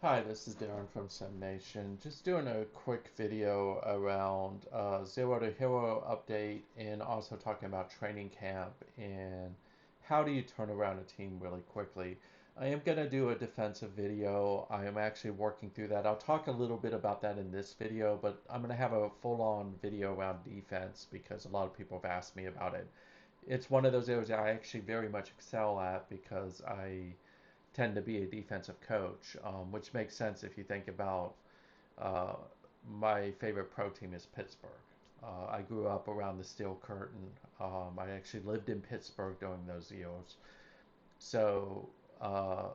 Hi, this is Darren from SimNation. Just doing a quick video around Zero to Hero update and also talking about training camp and how do you turn around a team really quickly. I am going to do a defensive video. I am actually working through that. I'll talk a little bit about that in this video, but I'm going to have a full-on video around defense because a lot of people have asked me about it. It's one of those areas I actually very much excel at because I tend to be a defensive coach, which makes sense if you think about uh, my favorite pro team is Pittsburgh. I grew up around the Steel Curtain. I actually lived in Pittsburgh during those years. So uh,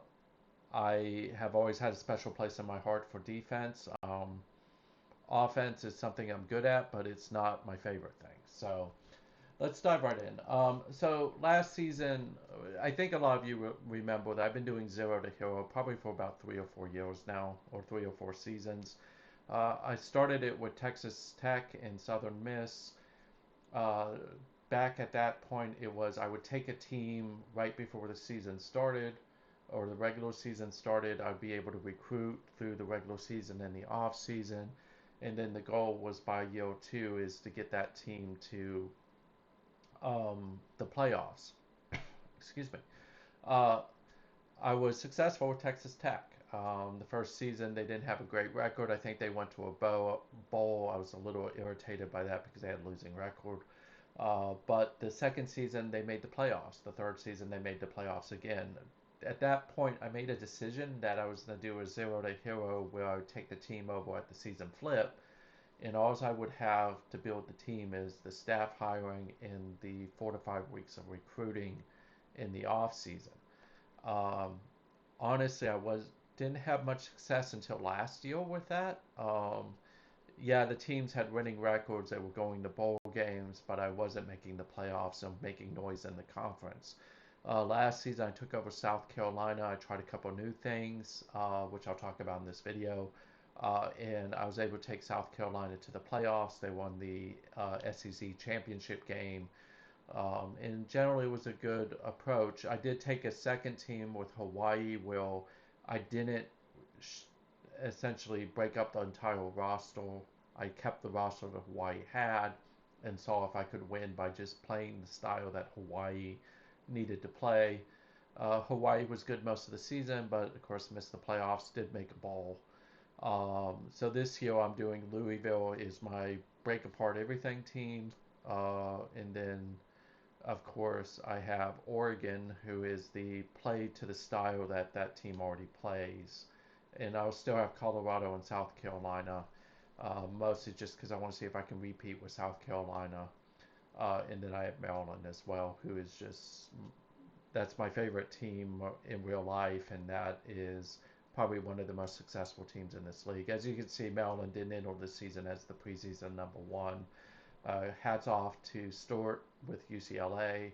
I have always had a special place in my heart for defense. Offense is something I'm good at, but it's not my favorite thing. So let's dive right in. So last season, I think a lot of you remember that I've been doing Zero to Hero probably for about 3 or 4 years now, or 3 or 4 seasons. I started it with Texas Tech and Southern Miss. Uh, Back at that point, it was I would take a team right before the season started, or the regular season started. I'd be able to recruit through the regular season and the off season, and then the goal was by year two is to get that team to the playoffs. Excuse me. Uh, I was successful with Texas Tech. The first season, they didn't have a great record. I think they went to a bowl. I was a little irritated by that because they had a losing record. But the second season, they made the playoffs. The third season, they made the playoffs again. At that point, I made a decision that I was going to do a zero to hero where I would take the team over at the season flip, and all I would have to build the team is the staff hiring and the 4 to 5 weeks of recruiting in the off season. Um, Honestly, I was didn't have much success until last year with that. Yeah, the teams had winning records; they were going to bowl games, but I wasn't making the playoffs and making noise in the conference. Last season, I took over South Carolina. I tried a couple new things, which I'll talk about in this video. And I was able to take South Carolina to the playoffs. They won the SEC championship game. And generally, it was a good approach. I did take a second team with Hawaii where I didn't essentially break up the entire roster. I kept the roster that Hawaii had and saw if I could win by just playing the style that Hawaii needed to play. Hawaii was good most of the season, but of course missed the playoffs, did make a bowl. So this year I'm doing Louisville is my break apart everything team. And then, of course, I have Oregon, who is the play to the style that that team already plays. And I'll still have Colorado and South Carolina, mostly just because I want to see if I can repeat with South Carolina. And then I have Maryland as well, who is just that's my favorite team in real life, and that is probably one of the most successful teams in this league. As you can see, Maryland didn't enter the season as the preseason number one. Hats off to Stewart with UCLA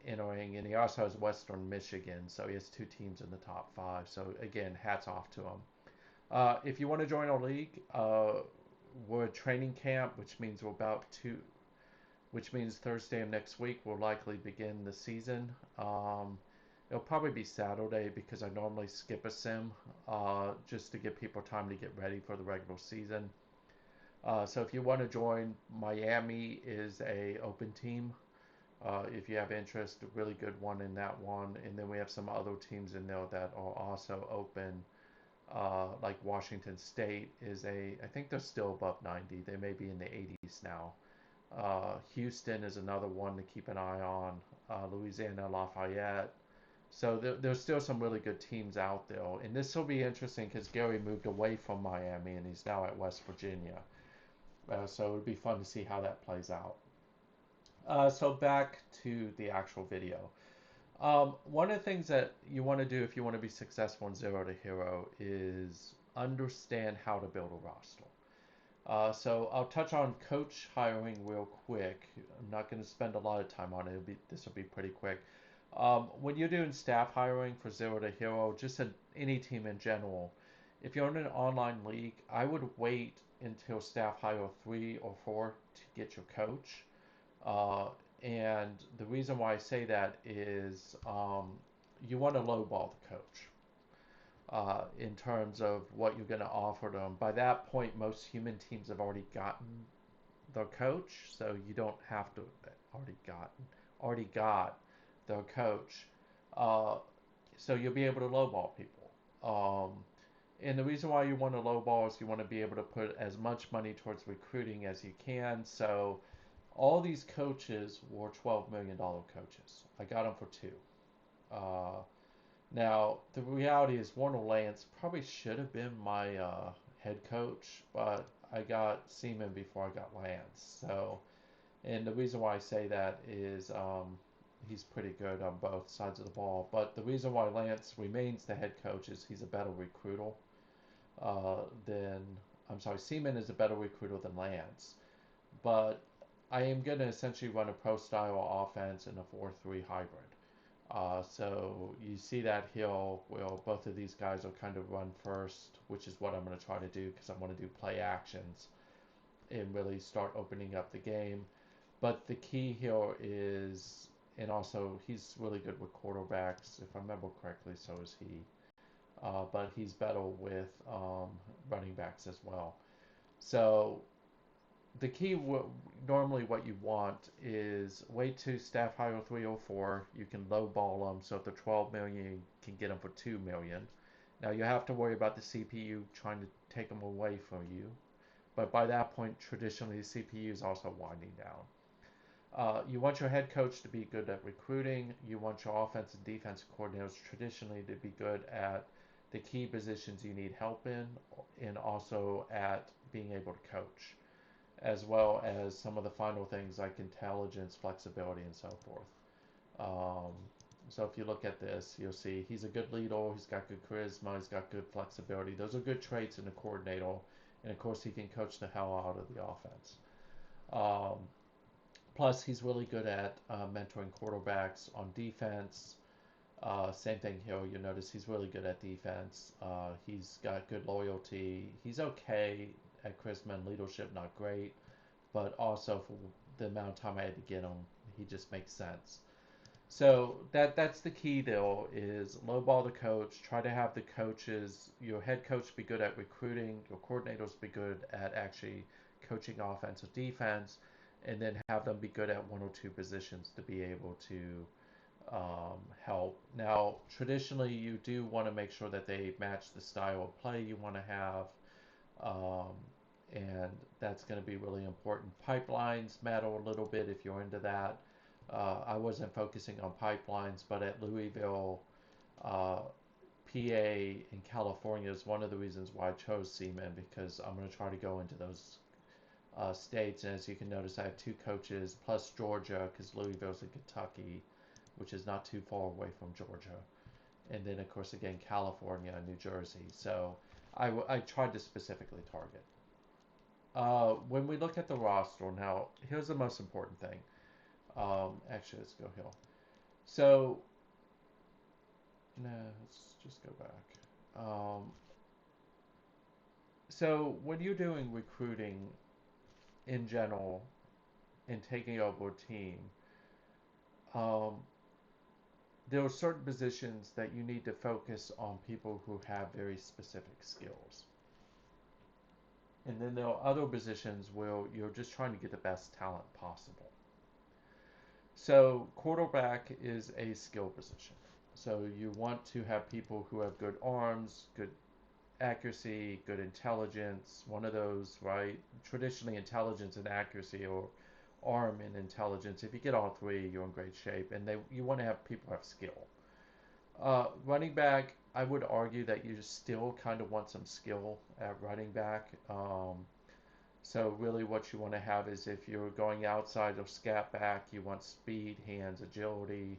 entering, and he also has Western Michigan, so he has two teams in the top five. So again, hats off to him. If you want to join our league, we're at training camp, which means Thursday of next week we'll likely begin the season. It'll probably be Saturday because I normally skip a sim just to give people time to get ready for the regular season. So if you want to join, Miami is a open team. If you have interest, a really good one in that one. And then we have some other teams in there that are also open. Like Washington State I think they're still above 90. They may be in the 80s now. Houston is another one to keep an eye on. Louisiana Lafayette. So there's still some really good teams out there. And this will be interesting because Gary moved away from Miami and he's now at West Virginia. So it would be fun to see how that plays out. So back to the actual video. One of the things that you want to do if you want to be successful in Zero to Hero is understand how to build a roster. So I'll touch on coach hiring real quick. I'm not going to spend a lot of time on it. This will be pretty quick. When you're doing staff hiring for Zero to Hero, just in any team in general, if you're in an online league, I would wait until staff hire 3 or 4 to get your coach. Uh, and the reason why I say that is you want to lowball the coach. in terms of what you're going to offer them. By that point, most human teams have already gotten their coach, so you don't have to already got their coach. Uh, so you'll be able to lowball people. And the reason why you want to lowball is you want to be able to put as much money towards recruiting as you can. So all these coaches were $12 million coaches. I got them for two. Uh, Now, the reality is Warner Lance probably should have been my head coach, but I got Seaman before I got Lance. So, and the reason why I say that is he's pretty good on both sides of the ball. But the reason why Lance remains the head coach is he's a better recruiter than, I'm sorry, Seaman is a better recruiter than Lance. But I am going to essentially run a pro style offense in a 4-3 hybrid. So you see that hill, well, both of these guys will kind of run first, which is what I'm going to try to do because I want to do play actions and really start opening up the game. But the key here is, and also he's really good with quarterbacks, if I remember correctly, so is he. But he's better with running backs as well. So the key normally what you want is wait to staff hire 304. You can lowball them, so if they're 12 million, you can get them for 2 million. Now you have to worry about the CPU trying to take them away from you, but by that point, traditionally the CPU is also winding down. You want your head coach to be good at recruiting. You want your offense and defense coordinators traditionally to be good at the key positions you need help in, and also at being able to coach, as well as some of the final things like intelligence, flexibility, and so forth. Um, so if you look at this, you'll see he's a good leader, he's got good charisma, he's got good flexibility. Those are good traits in a coordinator, and of course he can coach the hell out of the offense. Um, Plus, he's really good at mentoring quarterbacks on defense. Same thing here. You notice he's really good at defense. He's got good loyalty. He's okay at charisma and leadership, not great, but also for the amount of time I had to get him, he just makes sense. So that's the key though, is lowball the coach. Try to have the coaches, your head coach be good at recruiting, your coordinators be good at actually coaching offense or defense, and then have them be good at one or two positions to be able to help. Now, traditionally, you do want to make sure that they match the style of play you want to have, um, and that's going to be really important. Pipelines matter a little bit if you're into that. I wasn't focusing on pipelines, but at Louisville, PA, and California is one of the reasons why I chose Seaman, because I'm going to try to go into those states. And as you can notice, I have two coaches plus Georgia, because Louisville's in Kentucky, which is not too far away from Georgia. And then, of course, again, California and New Jersey. So I tried to specifically target. When we look at the roster, now, here's the most important thing. Actually, let's go here. So, no, let's just go back. So when you're doing recruiting in general and taking over a team, um, there are certain positions that you need to focus on people who have very specific skills. And then there are other positions where you're just trying to get the best talent possible. So quarterback is a skill position. So you want to have people who have good arms, good accuracy, good intelligence, one of those, right? Traditionally, intelligence and accuracy, or arm and intelligence. If you get all three, you're in great shape. And you want to have people who have skill. Running back, I would argue that you still kind of want some skill at running back. So really what you want to have is, if you're going outside of scat back, you want speed, hands, agility.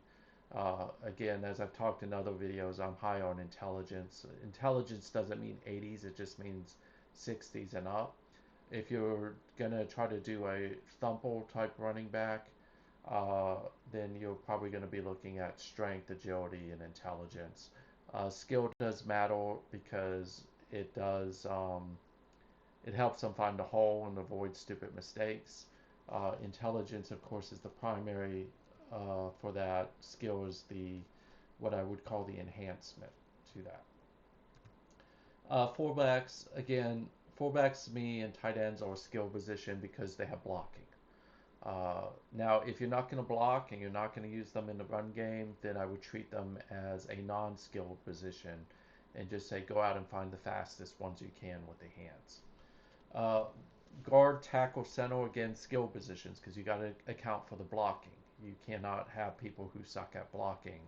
Again, as I've talked in other videos, I'm high on intelligence. Intelligence doesn't mean 80s, it just means 60s and up. If you're going to try to do a thumper type running back, then you're probably going to be looking at strength, agility, and intelligence. Skill does matter because it helps them find a hole and avoid stupid mistakes. Intelligence, of course, is the primary for that. Skill is the what I would call the enhancement to that. Fullbacks, again, fullbacks to me and tight ends are a skill position because they have blocking. Now, if you're not going to block and you're not going to use them in the run game, then I would treat them as a non-skilled position and just say go out and find the fastest ones you can with the hands. Uh, Guard, tackle, center, again, skill positions because you got to account for the blocking. You cannot have people who suck at blocking.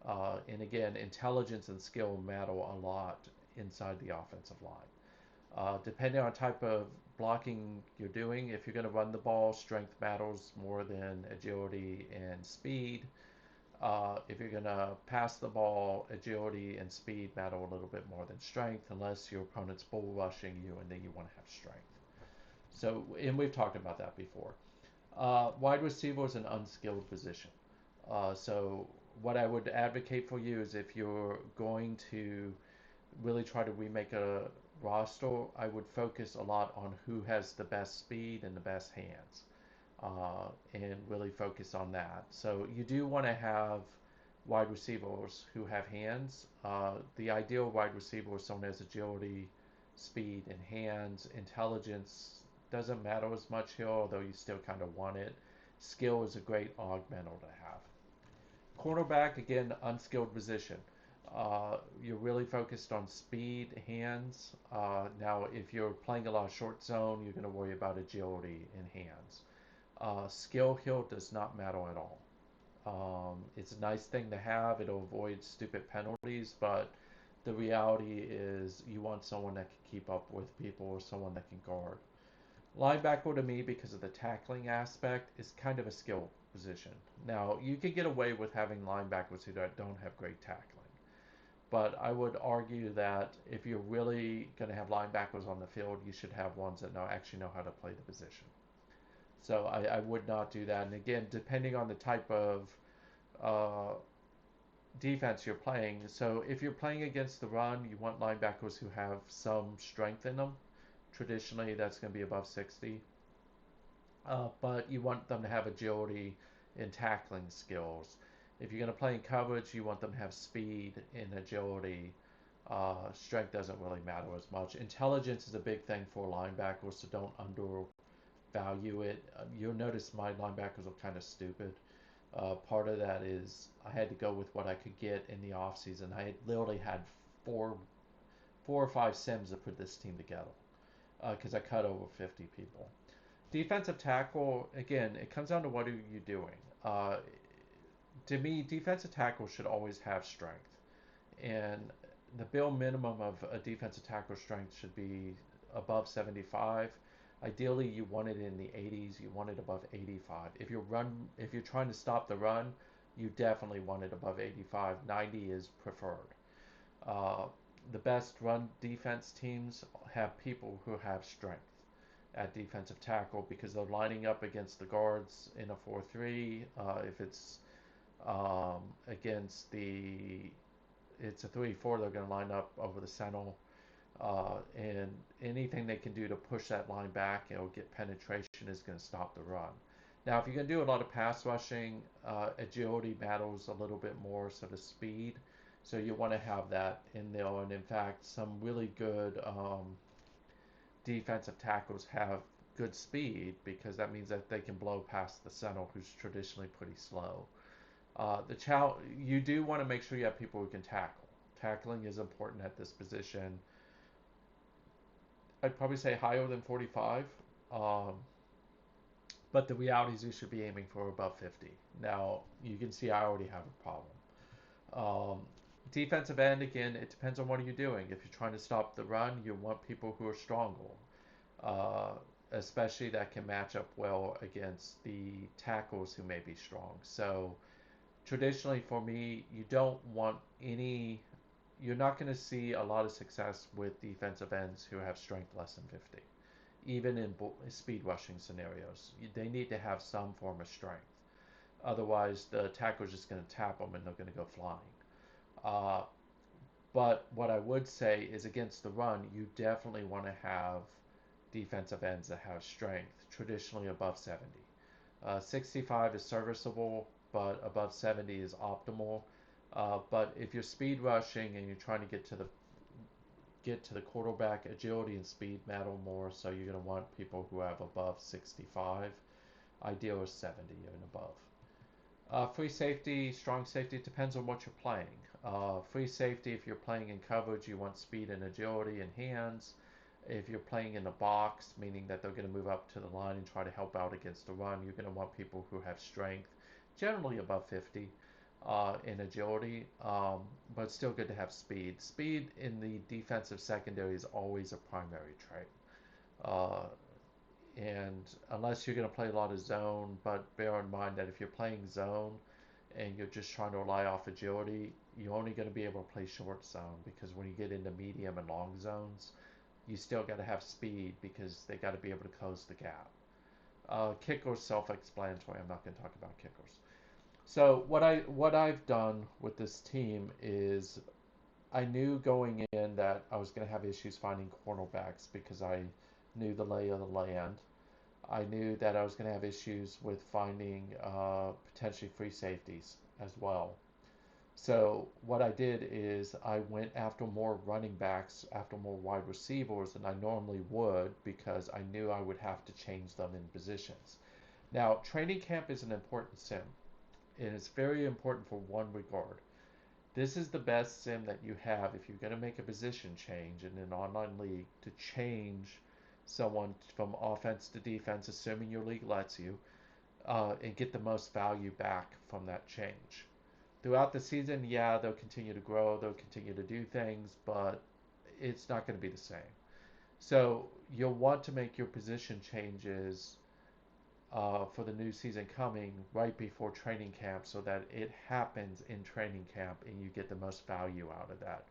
And again, intelligence and skill matter a lot inside the offensive line. Depending on type of blocking you're doing, if you're going to run the ball, strength matters more than agility and speed. If you're going to pass the ball, agility and speed matter a little bit more than strength, unless your opponent's bull rushing you and then you want to have strength. So, and we've talked about that before. Wide receiver is an unskilled position. So, what I would advocate for you is if you're going to really try to remake a roster, I would focus a lot on who has the best speed and the best hands, and really focus on that. So you do want to have wide receivers who have hands. The ideal wide receiver is someone who has agility, speed, and hands. Intelligence doesn't matter as much here, although you still kind of want it. Skill is a great augmental to have. Cornerback, again, unskilled position. You're really focused on speed, hands. Now, if you're playing a lot of short zone, you're going to worry about agility and hands. Skill hill does not matter at all. It's a nice thing to have. It'll avoid stupid penalties, but the reality is you want someone that can keep up with people or someone that can guard. Linebacker to me, because of the tackling aspect, is kind of a skill position. Now, you can get away with having linebackers who don't have great tackling. But I would argue that if you're really going to have linebackers on the field, you should have ones that actually know how to play the position. So I would not do that. And again, depending on the type of uh, defense you're playing. So if you're playing against the run, you want linebackers who have some strength in them. Traditionally, that's going to be above 60. But you want them to have agility and tackling skills. If you're going to play in coverage, you want them to have speed and agility. Strength doesn't really matter as much. Intelligence is a big thing for linebackers, so don't undervalue it. You'll notice my linebackers are kind of stupid. Part of that is I had to go with what I could get in the offseason. I literally had four, four or five sims to put this team together because I cut over 50 people. Defensive tackle, again, it comes down to what are you doing. To me, defensive tackle should always have strength. And the bill minimum of a defensive tackle strength should be above 75. Ideally, you want it in the 80s. You want it above 85. If you're trying to stop the run, you definitely want it above 85. 90 is preferred. Uh, the best run defense teams have people who have strength at defensive tackle because they're lining up against the guards in a 4-3. If it's against it's a 3-4, they're going to line up over the center. And anything they can do to push that line back and get penetration is going to stop the run. Now, if you're going to do a lot of pass rushing, agility matters a little bit more, so the speed. So you want to have that in there. And in fact, some really good defensive tackles have good speed because that means that they can blow past the center, who's traditionally pretty slow. You do want to make sure you have people who can tackle. Tackling is important at this position. I'd probably say higher than 45, um, but the reality is you should be aiming for above 50. Now you can see I already have a problem. Um, Defensive end, again, it depends on what are you doing. If you're trying to stop the run, you want people who are stronger, uh, especially that can match up well against the tackles who may be strong. So traditionally for me, you're not going to see a lot of success with defensive ends who have strength less than 50. Even in speed rushing scenarios, they need to have some form of strength. Otherwise, the tackle's just going to tap them and they're going to go flying. Uh, but what I would say is against the run, you definitely want to have defensive ends that have strength, traditionally above 70. 65 is serviceable, but above 70 is optimal. But if you're speed rushing and you're trying to get to the get to the quarterback, agility and speed matter more, so you're going to want people who have above 65. Ideal is 70 and above. Free safety, strong safety, it depends on what you're playing. Free safety, if you're playing in coverage, you want speed and agility and hands. If you're playing in the box, meaning that they're going to move up to the line and try to help out against the run, you're going to want people who have strength, generally above 50, in agility, but still good to have speed. Speed in the defensive secondary is always a primary trait. Uh, and unless you're going to play a lot of zone, but bear in mind that if you're playing zone and you're just trying to rely off agility, you're only going to be able to play short zone, because when you get into medium and long zones, you still got to have speed because they got to be able to close the gap. Kickers, self-explanatory. I'm not going to talk about kickers. So what I've done with this team is I knew going in that I was going to have issues finding cornerbacks because I knew the lay of the land. I knew that I was going to have issues with finding potentially free safeties as well. So what I did is I went after more running backs, after more wide receivers than I normally would, because I knew I would have to change them in positions. Now, training camp is an important sim, and it's very important for one regard. This is the best sim that you have if you're going to make a position change in an online league, to change someone from offense to defense, assuming your league lets you, and get the most value back from that change. Throughout the season, yeah, they'll continue to grow, they'll continue to do things, but it's not going to be the same. So you'll want to make your position changes for the new season coming right before training camp, so that it happens in training camp and you get the most value out of that.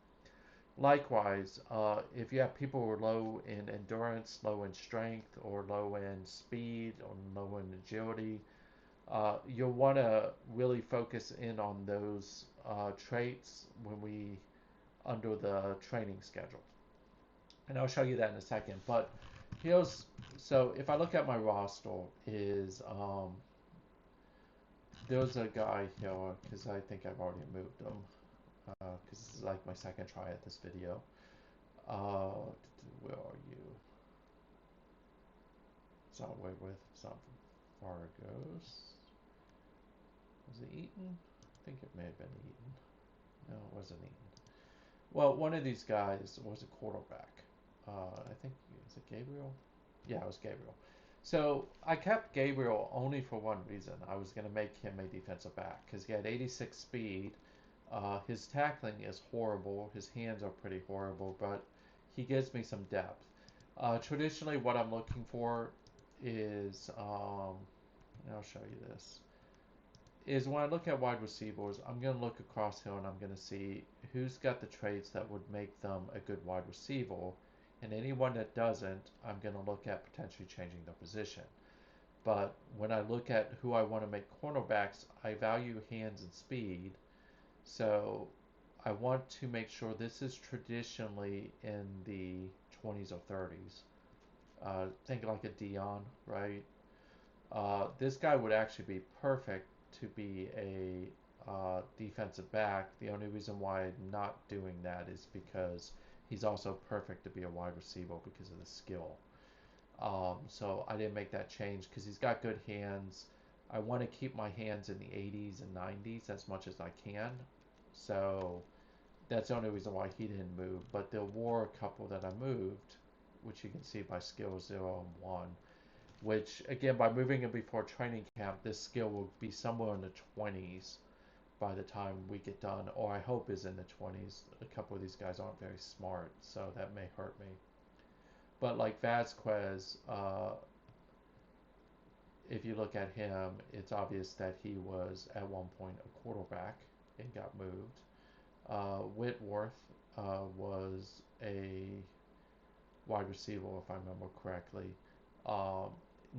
Likewise, if you have people who are low in endurance, low in strength, or low in speed, or low in agility, you'll want to really focus in on those traits when we under the training schedule, and I'll show you that in a second. But here's so if I look at my roster, is there's a guy here, because I think I've already moved him, because this is like my second try at this video. Where are you? It's not Whitworth. It's not Vargas. Was it Eaton? I think it may have been Eaton. No, it wasn't Eaton. Well, one of these guys was a quarterback. I think, is it Gabriel? Yeah, it was Gabriel. So I kept Gabriel only for one reason. I was going to make him a defensive back because he had 86 speed. His tackling is horrible. His hands are pretty horrible, but he gives me some depth. Traditionally, what I'm looking for is, I'll show you this, is when I look at wide receivers, I'm going to look across here and I'm going to see who's got the traits that would make them a good wide receiver. And anyone that doesn't, I'm going to look at potentially changing the position. But when I look at who I want to make cornerbacks, I value hands and speed. So I want to make sure this is traditionally in the 20s or 30s. Think like a Dion, right? This guy would actually be perfect to be a defensive back. The only reason why I'm not doing that is because he's also perfect to be a wide receiver because of the skill. So I didn't make that change because he's got good hands. I want to keep my hands in the 80s and 90s as much as I can. So that's the only reason why he didn't move. But there were a couple that I moved, which you can see by skill 0 and 1. Which, again, by moving it before training camp, this skill will be somewhere in the 20s by the time we get done, or I hope is in the 20s. A couple of these guys aren't very smart, so that may hurt me. But like Vasquez, if you look at him, it's obvious that he was at one point a quarterback and got moved. Whitworth was a wide receiver, if I remember correctly. Um,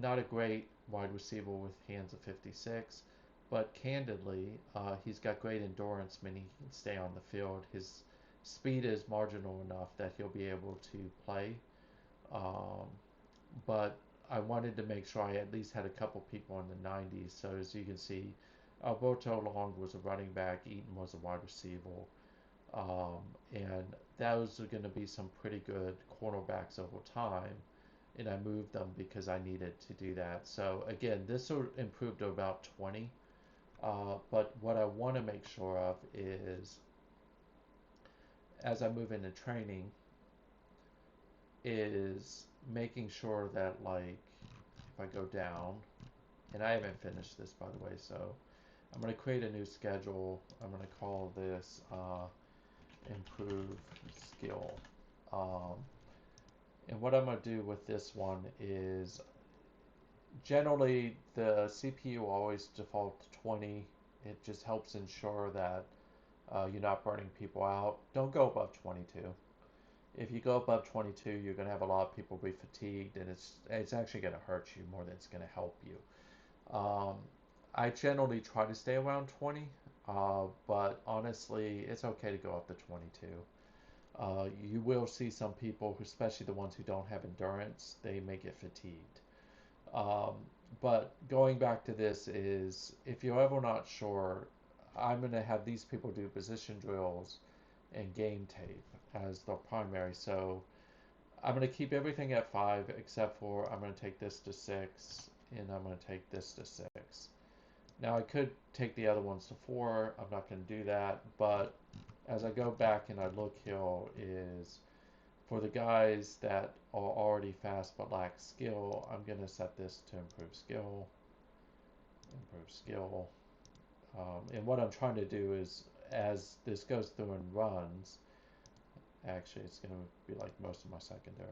Not a great wide receiver with hands of 56, but candidly, he's got great endurance, meaning he can stay on the field. His speed is marginal enough that he'll be able to play. Um, but I wanted to make sure I at least had a couple people in the 90s. So as you can see, Alberto Long was a running back, Eaton was a wide receiver. Um, and those are going to be some pretty good cornerbacks over time. And I moved them because I needed to do that. So again, this will improve to about 20. But what I want to make sure of is as I move into training is making sure that, like, if I go down, and I haven't finished this by the way, so I'm going to create a new schedule. I'm going to call this improve skill. Um, and what I'm going to do with this one is generally the CPU always default to 20. It just helps ensure that you're not burning people out. Don't go above 22. If you go above 22, you're going to have a lot of people be fatigued, and it's actually going to hurt you more than it's going to help you. Um, I generally try to stay around 20, but honestly, it's okay to go up to 22. You will see some people, especially the ones who don't have endurance, they may get fatigued. Um, but going back to this is, if you're ever not sure, I'm going to have these people do position drills and game tape as the primary. So I'm going to keep everything at 5 except for I'm going to take this to 6 and I'm going to take this to 6. Now I could take the other ones to 4. I'm not going to do that. But as I go back and I look here is for the guys that are already fast but lack skill, I'm going to set this to improve skill, improve skill. And what I'm trying to do is, as this goes through and runs, actually it's going to be like most of my secondary.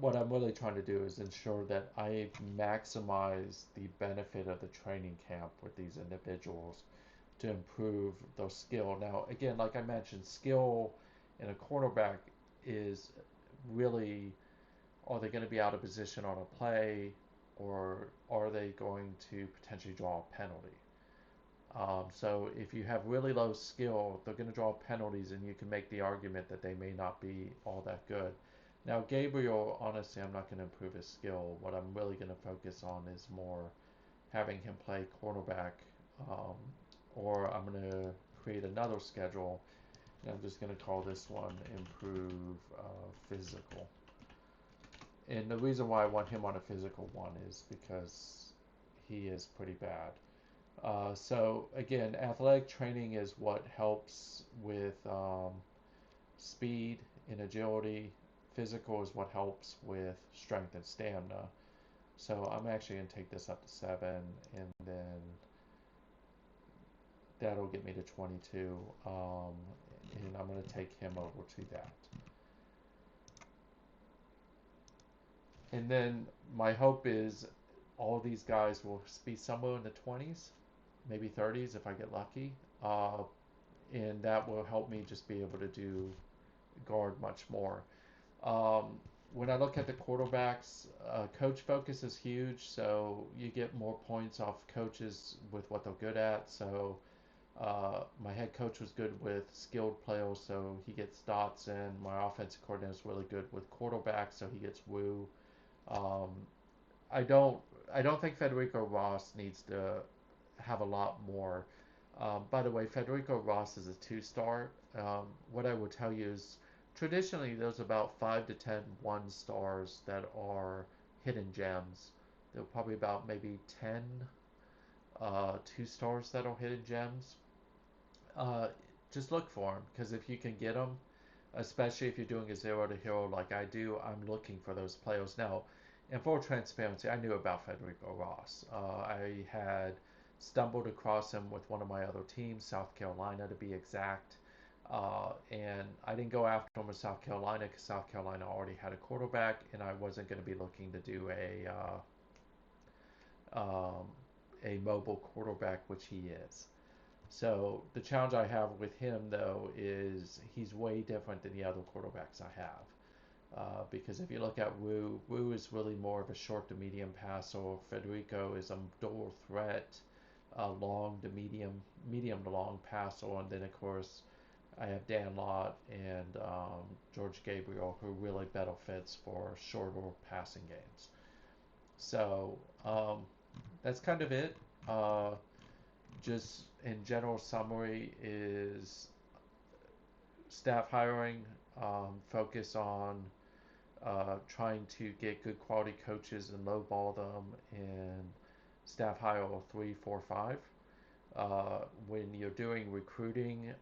What I'm really trying to do is ensure that I maximize the benefit of the training camp with these individuals to improve their skill. Now, again, like I mentioned, skill in a cornerback is really, are they going to be out of position on a play, or are they going to potentially draw a penalty? So if you have really low skill, they're going to draw penalties, and you can make the argument that they may not be all that good. Now, Gabriel, honestly, I'm not going to improve his skill. What I'm really going to focus on is more having him play cornerback, um, or I'm going to create another schedule, and I'm just going to call this one improve physical. And the reason why I want him on a physical one is because he is pretty bad. So again, athletic training is what helps with speed and agility. Physical is what helps with strength and stamina. So I'm actually going to take this up to 7, and then that'll get me to 22. And I'm going to take him over to that. And then my hope is all these guys will be somewhere in the 20s, maybe 30s if I get lucky. And that will help me just be able to do guard much more. When I look at the quarterbacks, coach focus is huge, so you get more points off coaches with what they're good at. So my head coach was good with skilled players, so he gets dots in. My offensive coordinator is really good with quarterbacks, so he gets woo. Um, I don't I don't think Federico Ross needs to have a lot more. By the way, Federico Ross is a 2-star. What I will tell you is traditionally there's about 5 to 10 1-stars that are hidden gems. There are probably about maybe 10 2-stars that are hidden gems. Uh, just look for them, because if you can get them, especially if you're doing a zero to hero like I do, I'm looking for those players. Now, in full transparency, I knew about Federico Ross. I had stumbled across him with one of my other teams, South Carolina to be exact. And I didn't go after him with South Carolina because South Carolina already had a quarterback, and I wasn't going to be looking to do a mobile quarterback, which he is. So the challenge I have with him, though, is he's way different than the other quarterbacks I have. Because if you look at Wu is really more of a short to medium passer. Federico is a dual threat, long to medium to long passer. And then, of course, I have Dan Lott and George Gabriel, who really better fits for shorter passing games. So that's kind of it. Just in general summary is staff hiring, focus on trying to get good quality coaches and lowball them in staff hire 3, 4, 5. When you're doing recruiting,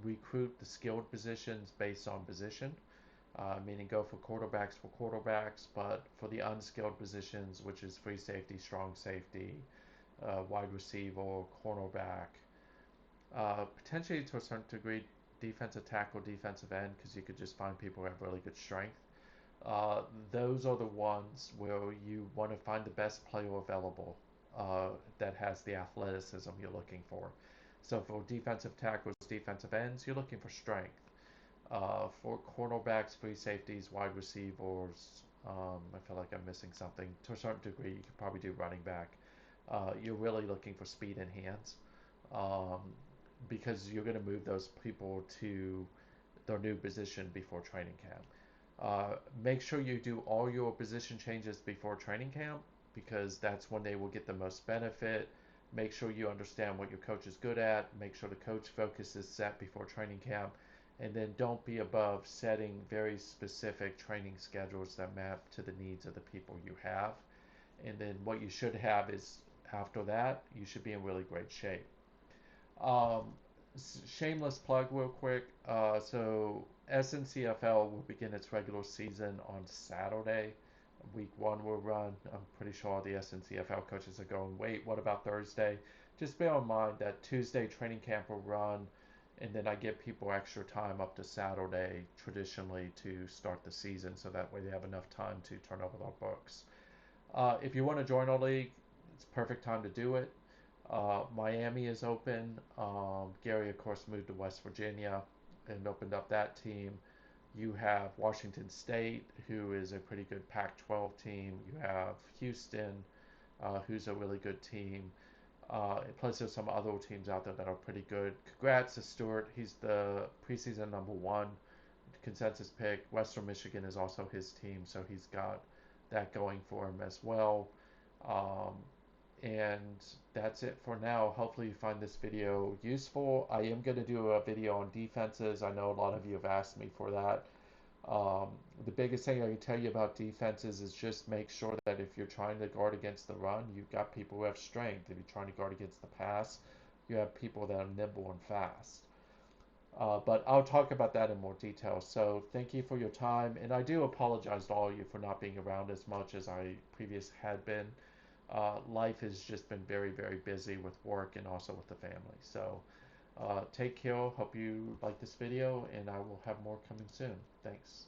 recruit the skilled positions based on position, meaning go for quarterbacks, but for the unskilled positions, which is free safety, strong safety, wide receiver, cornerback, potentially to a certain degree, defensive tackle, defensive end, because you could just find people who have really good strength. Those are the ones where you want to find the best player available that has the athleticism you're looking for. So for defensive tackles, defensive ends, you're looking for strength. For cornerbacks, free safeties, wide receivers, I feel like I'm missing something. To a certain degree, you could probably do running back. You're really looking for speed and hands um, because you're going to move those people to their new position before training camp. Make sure you do all your position changes before training camp because that's when they will get the most benefit. Make sure you understand what your coach is good at. Make sure the coach focus is set before training camp. And then don't be above setting very specific training schedules that map to the needs of the people you have. And then what you should have is after that, you should be in really great shape. Um, Shameless plug, real quick. So SNCFL will begin its regular season on Saturday. Week one will run. I'm pretty sure all the SNCFL coaches are going, wait, what about Thursday? Just bear in mind that Tuesday training camp will run, and then I give people extra time up to Saturday traditionally to start the season, so that way they have enough time to turn over their books. If you want to join our league, it's perfect time to do it. Miami is open. Gary, of course, moved to West Virginia and opened up that team. You have Washington State, who is a pretty good Pac-12 team. You have Houston, who's a really good team. Plus, there's some other teams out there that are pretty good. Congrats to Stewart. He's the preseason #1 consensus pick. Western Michigan is also his team, so he's got that going for him as well. Um, and that's it for now. Hopefully you find this video useful. I am going to do a video on defenses. I know a lot of you have asked me for that. Um, the biggest thing I can tell you about defenses is just make sure that if you're trying to guard against the run, you've got people who have strength. If you're trying to guard against the pass, you have people that are nimble and fast. But I'll talk about that in more detail. So thank you for your time. And I do apologize to all of you for not being around as much as I previously had been. Life has just been very, very busy with work and also with the family. So take care. Hope you like this video, and I will have more coming soon. Thanks.